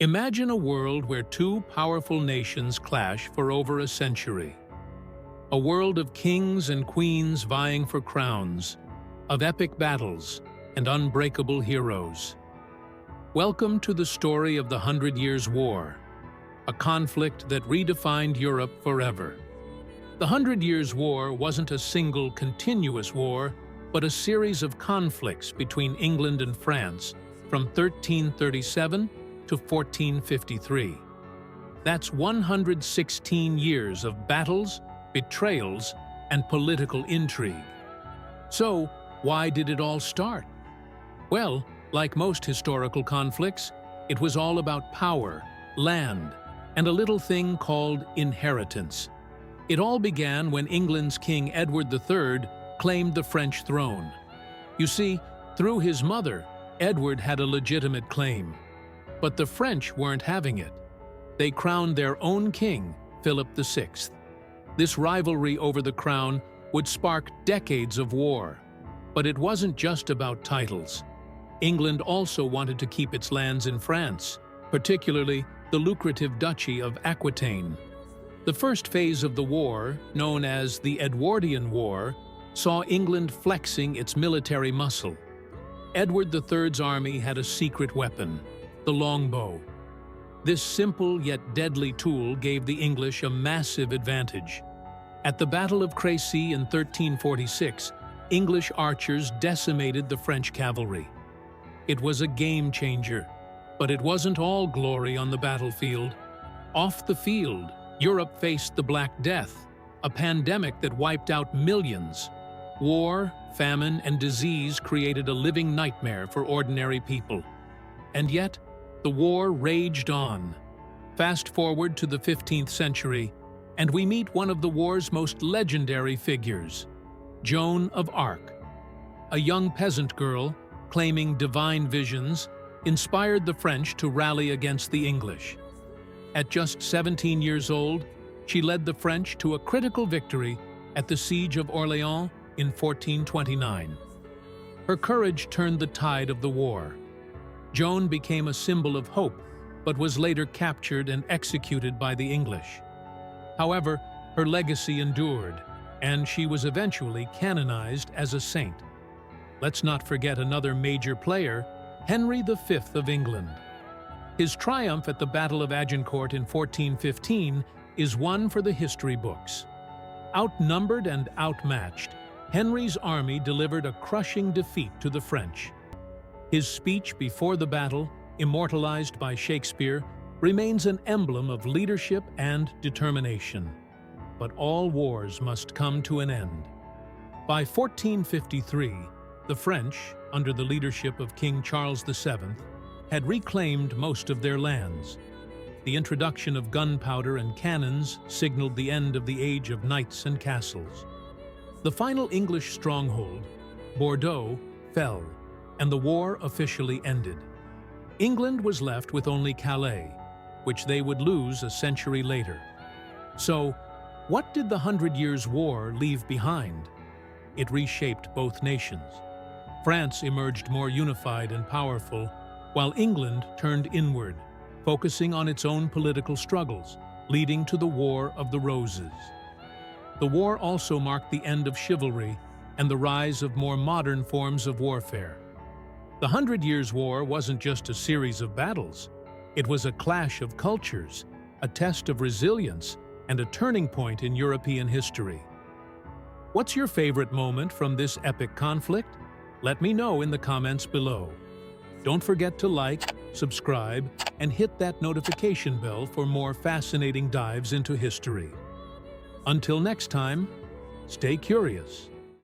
Imagine a world where two powerful nations clash for over a century. A world of kings and queens vying for crowns, of epic battles and unbreakable heroes. Welcome to the story of the Hundred Years' War, a conflict that redefined Europe forever. The Hundred Years' War wasn't a single continuous war, but a series of conflicts between England and France from 1337 to 1453. That's 116 years of battles, betrayals, and political intrigue. So, why did it all start? Well, like most historical conflicts, it was all about power, land, and a little thing called inheritance. It all began when England's King Edward III claimed the French throne. You see, through his mother, Edward had a legitimate claim. But the French weren't having it. They crowned their own king, Philip VI. This rivalry over the crown would spark decades of war. But it wasn't just about titles. England also wanted to keep its lands in France, particularly the lucrative Duchy of Aquitaine. The first phase of the war, known as the Edwardian War, saw England flexing its military muscle. Edward III's army had a secret weapon, the longbow. This simple yet deadly tool gave the English a massive advantage. At the Battle of Crécy in 1346, English archers decimated the French cavalry. It was a game-changer, but it wasn't all glory on the battlefield. Off the field, Europe faced the Black Death, a pandemic that wiped out millions. War, famine, and disease created a living nightmare for ordinary people. And yet, the war raged on. Fast forward to the 15th century, and we meet one of the war's most legendary figures, Joan of Arc. A young peasant girl, claiming divine visions, inspired the French to rally against the English. At just 17 years old, she led the French to a critical victory at the Siege of Orléans in 1429. Her courage turned the tide of the war. Joan became a symbol of hope, but was later captured and executed by the English. However, her legacy endured, and she was eventually canonized as a saint. Let's not forget another major player, Henry V of England. His triumph at the Battle of Agincourt in 1415 is one for the history books. Outnumbered and outmatched, Henry's army delivered a crushing defeat to the French. His speech before the battle, immortalized by Shakespeare, remains an emblem of leadership and determination. But all wars must come to an end. By 1453, the French, under the leadership of King Charles VII, had reclaimed most of their lands. The introduction of gunpowder and cannons signaled the end of the age of knights and castles. The final English stronghold, Bordeaux, fell, and the war officially ended. England was left with only Calais, which they would lose a century later. So, what did the Hundred Years' War leave behind? It reshaped both nations. France emerged more unified and powerful, while England turned inward, focusing on its own political struggles, leading to the War of the Roses. The war also marked the end of chivalry and the rise of more modern forms of warfare. The Hundred Years' War wasn't just a series of battles. It was a clash of cultures, a test of resilience, and a turning point in European history. What's your favorite moment from this epic conflict? Let me know in the comments below. Don't forget to like, subscribe, and hit that notification bell for more fascinating dives into history. Until next time, stay curious.